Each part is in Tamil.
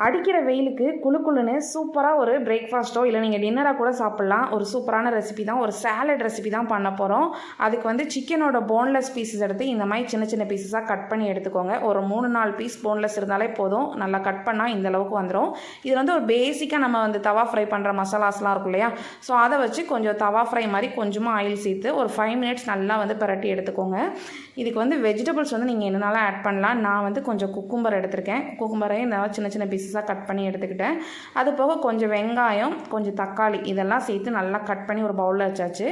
அடிக்கிற வெயிலுக்கு குளுன்னு சூப்பராக ஒரு பிரேக்ஃபாஸ்ட்டோ இல்லை நீங்கள் டின்னராக கூட சாப்பிட்லாம். ஒரு சூப்பரான ரெசிபி தான், ஒரு சாலட் ரெசிபி தான் பண்ண போகிறோம். அதுக்கு வந்து சிக்கனோட போன்லெஸ் பீசஸ் எடுத்து இந்த மாதிரி சின்ன சின்ன பீசஸாக கட் பண்ணி எடுத்துக்கோங்க. ஒரு 3-4 பீஸ் போன்லெஸ் இருந்தாலே போதும். நல்லா கட் பண்ணால் இந்த அளவுக்கு வந்துடும். இதில் வந்து ஒரு பேசிக்காக நம்ம வந்து தவா ஃப்ரை பண்ணுற மசாலாஸ்லாம் இருக்கும் இல்லையா, ஸோ அதை வச்சு கொஞ்சம் தவா ஃப்ரை மாதிரி கொஞ்சமாக ஆயில் சேர்த்து ஒரு 5 மினிட்ஸ் நல்லா வந்து பிரட்டி எடுத்துக்கோங்க. இதுக்கு வந்து வெஜிடபிள்ஸ் வந்து நீங்கள் என்னென்னாலும் ஆட் பண்ணலாம். நான் வந்து கொஞ்சம் குக்கும்பர் எடுத்திருக்கேன். குக்கும்பரையும் இந்த சின்ன சின்ன பீசஸாக கட் பண்ணி எடுத்துக்கிட்டேன். அது போக கொஞ்சம் வெங்காயம், கொஞ்சம் தக்காளி இதெல்லாம் சேர்த்து நல்லா கட் பண்ணி ஒரு பவுலில் வச்சாச்சு.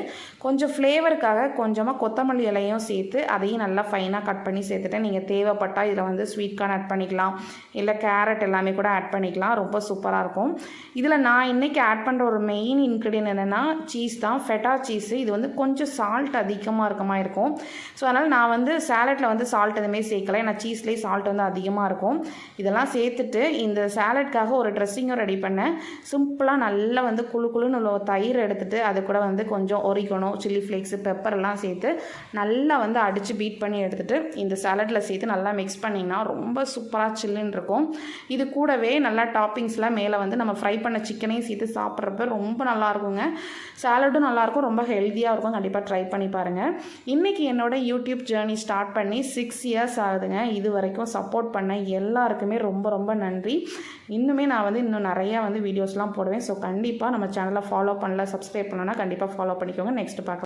கொஞ்சம் ஃப்ளேவருக்காக கொஞ்சமாக கொத்தமல்லி இலையும் சேர்த்து அதையும் நல்லா ஃபைனாக கட் பண்ணி சேர்த்துட்டேன். நீங்கள் தேவைப்பட்டால் இதில் வந்து ஸ்வீட் கார்ன் ஆட் பண்ணிக்கலாம், இல்லை கேரட் எல்லாமே கூட ஆட் பண்ணிக்கலாம். ரொம்ப சூப்பராக இருக்கும். இதில் நான் இன்றைக்கி ஆட் பண்ணுற ஒரு மெயின் இன்க்ரீடியன்ட் என்னென்னா சீஸ் தான், ஃபெட்டா சீஸு. இது வந்து கொஞ்சம் சால்ட் அதிகமாக இருக்கமா இருக்கும். ஸோ அதனால் நான் வந்து சாலட்டில் வந்து சால்ட் எதுவுமே சேர்க்கலை, ஏன்னா சீஸ்லேயே சால்ட் வந்து அதிகமாக இருக்கும். இதெல்லாம் சேர்த்துட்டு இந்த சாலட்காக ஒரு ட்ரெஸ்ஸிங்கும் ரெடி பண்ணேன். சிம்பிளாக நல்லா வந்து குழுன்னு உள்ள தயிர் எடுத்துகிட்டு அது கூட வந்து கொஞ்சம் ஒரிகனோ, சில்லி ஃப்ளேக்ஸு, பெப்பர் எல்லாம் சேர்த்து நல்லா வந்து அடித்து பீட் பண்ணி எடுத்துகிட்டு இந்த சாலட்டில் சேர்த்து நல்லா மிக்ஸ் பண்ணிங்கன்னா ரொம்ப சூப்பராக சில்லுன்னு இருக்கும். இது கூடவே நல்லா டாப்பிங்ஸ்லாம் மேலே வந்து நம்ம ஃப்ரை பண்ண சிக்கனையும் சேர்த்து சாப்பிட்றப்ப ரொம்ப நல்லாயிருக்குங்க. சாலட்டும் நல்லாயிருக்கும், ரொம்ப ஹெல்த்தியாக இருக்கும். கண்டிப்பாக ட்ரை பண்ணி பாருங்கள். இன்றைக்கி என்னோட யூடியூப் ஜேர்னி ஸ்டார்ட் பண்ணி 6 இயர்ஸ் ஆகுதுங்க. இது வரைக்கும் சப்போர்ட் பண்ண எல்லாருக்குமே ரொம்ப ரொம்ப நன்றி. இன்னுமே நான் வந்து இன்னும் நிறையா வந்து வீடியோஸ்லாம் போடுவேன். ஸோ கண்டிப்பாக நம்ம சேனலை ஃபாலோ பண்ணல, சப்ஸ்கிரைப் பண்ணலன்னா கண்டிப்பாக ஃபாலோ பண்ணிக்கோங்க. நெக்ஸ்ட் பார்க்கலாம்.